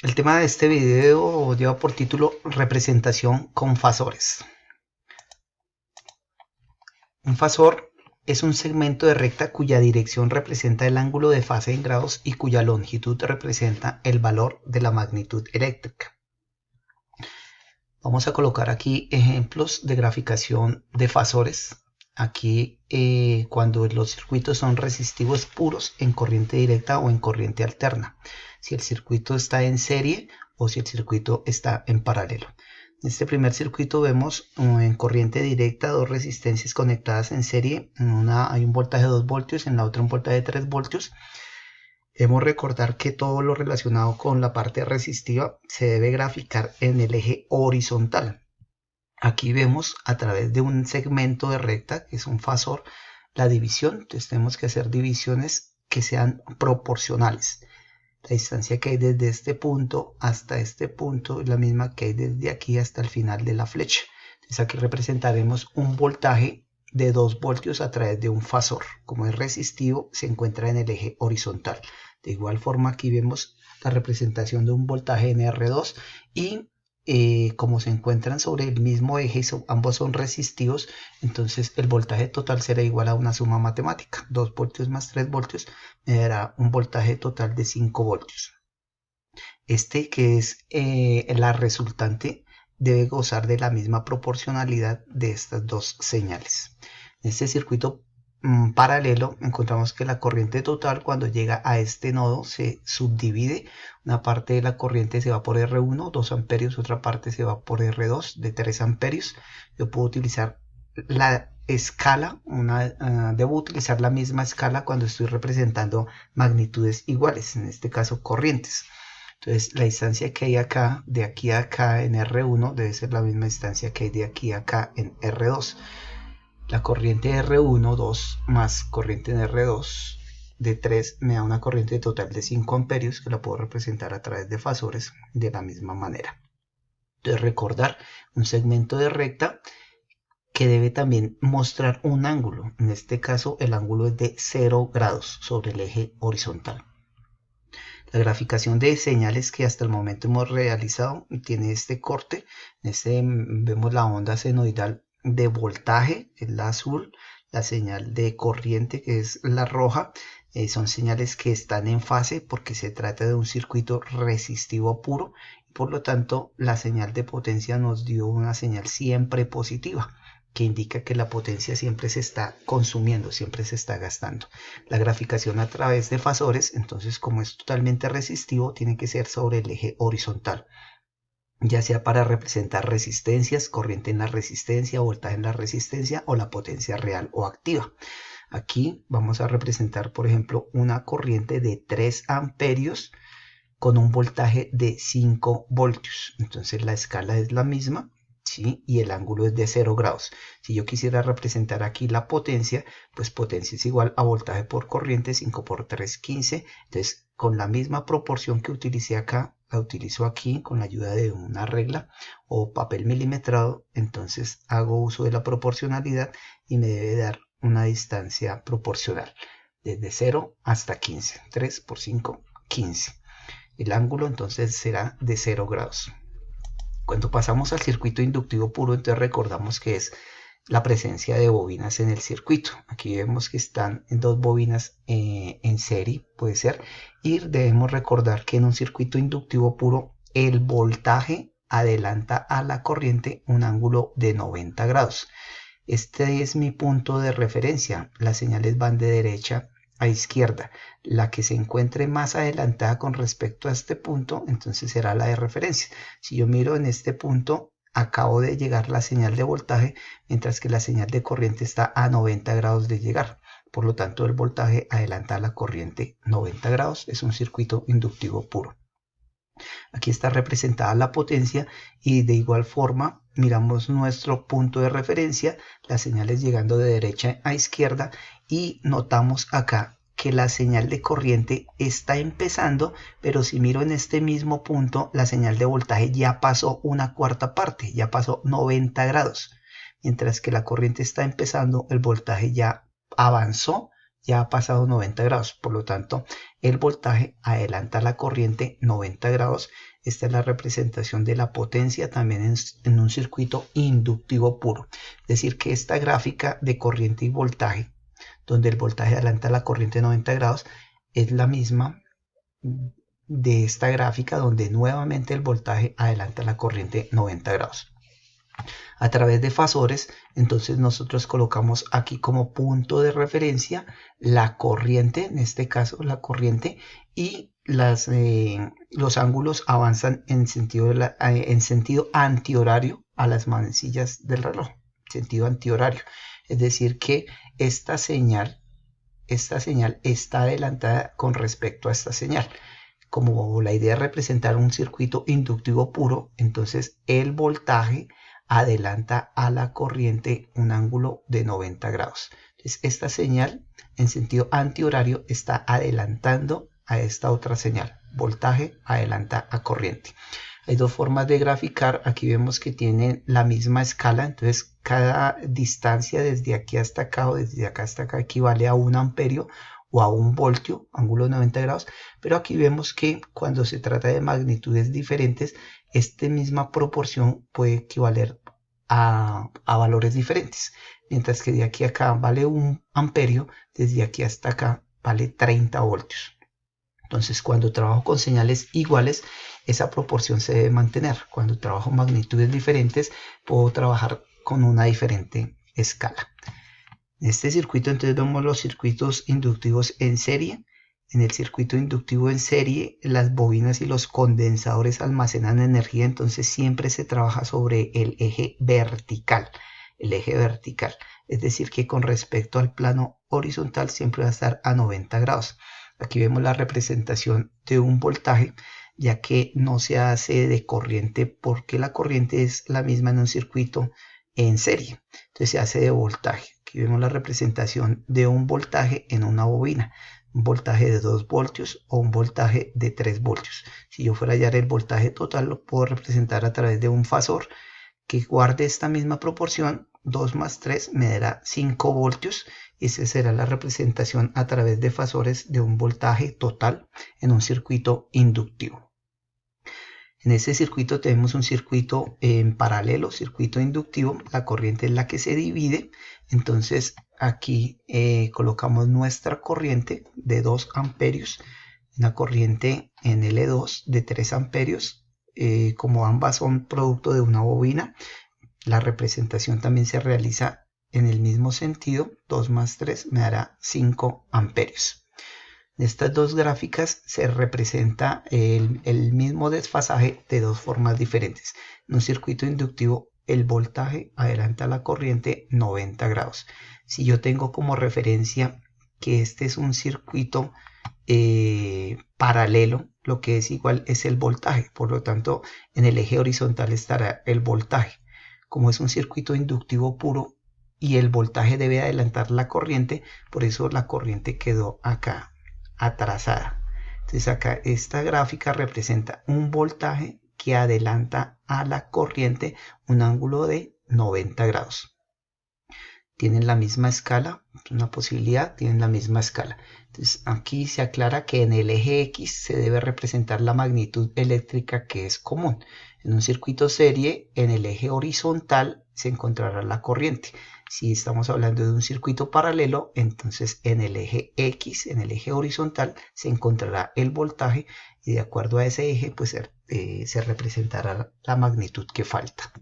El tema de este video lleva por título Representación con fasores. Un fasor es un segmento de recta cuya dirección representa el ángulo de fase en grados y cuya longitud representa el valor de la magnitud eléctrica. Vamos a colocar aquí ejemplos de graficación de fasores. Aquí cuando los circuitos son resistivos puros en corriente directa o en corriente alterna. Si el circuito está en serie o si el circuito está en paralelo. En este primer circuito vemos en corriente directa dos resistencias conectadas en serie. En una hay un voltaje de 2 voltios, en la otra un voltaje de 3 voltios. Debemos recordar que todo lo relacionado con la parte resistiva se debe graficar en el eje horizontal. Aquí vemos a través de un segmento de recta, que es un fasor, la división. Entonces tenemos que hacer divisiones que sean proporcionales. La distancia que hay desde este punto hasta este punto es la misma que hay desde aquí hasta el final de la flecha. Entonces aquí representaremos un voltaje de 2 voltios a través de un fasor. Como es resistivo, se encuentra en el eje horizontal. De igual forma aquí vemos la representación de un voltaje en R2 y como se encuentran sobre el mismo eje, ambos son resistivos, entonces el voltaje total será igual a una suma matemática. 2 voltios más 3 voltios me dará un voltaje total de 5 voltios. Este, que es la resultante, debe gozar de la misma proporcionalidad de estas dos señales. En este circuito paralelo encontramos que la corriente total cuando llega a este nodo se subdivide. Una parte de la corriente se va por R1, 2 amperios, otra parte se va por R2 de 3 amperios. Yo puedo utilizar la escala, debo utilizar la misma escala cuando estoy representando magnitudes iguales, en este caso corrientes. Entonces la distancia que hay acá, de aquí a acá en R1 debe ser la misma distancia que hay de aquí a acá en R2. La corriente de R1, 2 más corriente en R2 de 3 me da una corriente total de 5 amperios que la puedo representar a través de fasores de la misma manera. Entonces recordar un segmento de recta que debe también mostrar un ángulo. En este caso el ángulo es de 0 grados sobre el eje horizontal. La graficación de señales que hasta el momento hemos realizado tiene este corte. Vemos la onda senoidal de voltaje, que es la azul, la señal de corriente, que es la roja. Son señales que están en fase porque se trata de un circuito resistivo puro. Por lo tanto, la señal de potencia nos dio una señal siempre positiva, que indica que la potencia siempre se está consumiendo, siempre se está gastando. La graficación a través de fasores, entonces como es totalmente resistivo, tiene que ser sobre el eje horizontal, ya sea para representar resistencias, corriente en la resistencia, voltaje en la resistencia o la potencia real o activa. Aquí vamos a representar, por ejemplo, una corriente de 3 amperios con un voltaje de 5 voltios. Entonces la escala es la misma, ¿sí? Y el ángulo es de 0 grados. Si yo quisiera representar aquí la potencia, pues potencia es igual a voltaje por corriente, 5 por 3, 15. Entonces, con la misma proporción que utilicé acá, la utilizo aquí con la ayuda de una regla o papel milimetrado. Entonces hago uso de la proporcionalidad y me debe dar una distancia proporcional desde 0 hasta 15. 3 por 5, 15. El ángulo entonces será de 0 grados. Cuando pasamos al circuito inductivo puro, entonces recordamos que es la presencia de bobinas en el circuito. Aquí vemos que están dos bobinas en serie, puede ser, y debemos recordar que en un circuito inductivo puro el voltaje adelanta a la corriente un ángulo de 90 grados. Este es mi punto de referencia. Las señales van de derecha a izquierda. La que se encuentre más adelantada con respecto a este punto, entonces será la de referencia. Si yo miro en este punto, acabo de llegar la señal de voltaje, mientras que la señal de corriente está a 90 grados de llegar. Por lo tanto, el voltaje adelanta a la corriente 90 grados. Es un circuito inductivo puro. Aquí está representada la potencia y de igual forma miramos nuestro punto de referencia, las señales llegando de derecha a izquierda y notamos acá que la señal de corriente está empezando, pero si miro en este mismo punto, la señal de voltaje ya pasó una cuarta parte, ya pasó 90 grados. Mientras que la corriente está empezando, el voltaje ya avanzó ya ha pasado 90 grados. Por lo tanto, el voltaje adelanta la corriente 90 grados. Esta es la representación de la potencia también en un circuito inductivo puro. Es decir, que esta gráfica de corriente y voltaje, donde el voltaje adelanta la corriente 90 grados, es la misma de esta gráfica donde nuevamente el voltaje adelanta la corriente 90 grados. A través de fasores, entonces nosotros colocamos aquí como punto de referencia la corriente, en este caso la corriente, y los ángulos avanzan en sentido antihorario a las manecillas del reloj, sentido antihorario. Es decir que esta señal está adelantada con respecto a esta señal. Como la idea es representar un circuito inductivo puro, entonces el voltaje adelanta a la corriente un ángulo de 90 grados. Entonces esta señal en sentido antihorario está adelantando a esta otra señal. Voltaje adelanta a corriente. Hay dos formas de graficar. Aquí vemos que tienen la misma escala. Entonces cada distancia desde aquí hasta acá o desde acá hasta acá equivale a 1 amperio o a 1 voltio, ángulo de 90 grados. Pero aquí vemos que cuando se trata de magnitudes diferentes, esta misma proporción puede equivaler a valores diferentes. Mientras que de aquí a acá vale 1 amperio, desde aquí hasta acá vale 30 voltios. Entonces, cuando trabajo con señales iguales, esa proporción se debe mantener. Cuando trabajo magnitudes diferentes, puedo trabajar con una diferente escala. En este circuito, entonces, vemos los circuitos inductivos en serie. En el circuito inductivo en serie, las bobinas y los condensadores almacenan energía, entonces siempre se trabaja sobre el eje vertical. El eje vertical. Es decir, que con respecto al plano horizontal siempre va a estar a 90 grados. Aquí vemos la representación de un voltaje, ya que no se hace de corriente porque la corriente es la misma en un circuito en serie. Entonces se hace de voltaje. Aquí vemos la representación de un voltaje en una bobina. Un voltaje de 2 voltios o un voltaje de 3 voltios. Si yo fuera a hallar el voltaje total, lo puedo representar a través de un fasor que guarde esta misma proporción. 2 más 3 me dará 5 voltios. Esa será la representación a través de fasores de un voltaje total en un circuito inductivo. En este circuito tenemos un circuito en paralelo, circuito inductivo. La corriente es la que se divide. Entonces aquí colocamos nuestra corriente de 2 amperios, una corriente en L2 de 3 amperios. Como ambas son producto de una bobina, la representación también se realiza en el mismo sentido. 2 más 3 me dará 5 amperios. En estas dos gráficas se representa el mismo desfasaje de dos formas diferentes. En un circuito inductivo, el voltaje adelanta la corriente 90 grados. Si yo tengo como referencia que este es un circuito paralelo, lo que es igual es el voltaje. Por lo tanto, en el eje horizontal estará el voltaje. Como es un circuito inductivo puro y el voltaje debe adelantar la corriente, por eso la corriente quedó acá atrasada. Entonces acá esta gráfica representa un voltaje que adelanta a la corriente un ángulo de 90 grados. Tienen la misma escala, una posibilidad, tienen la misma escala. Entonces aquí se aclara que en el eje X se debe representar la magnitud eléctrica que es común. En un circuito serie, en el eje horizontal se encontrará la corriente. Si estamos hablando de un circuito paralelo, entonces en el eje X, en el eje horizontal, se encontrará el voltaje y de acuerdo a ese eje pues se representará la magnitud que falta.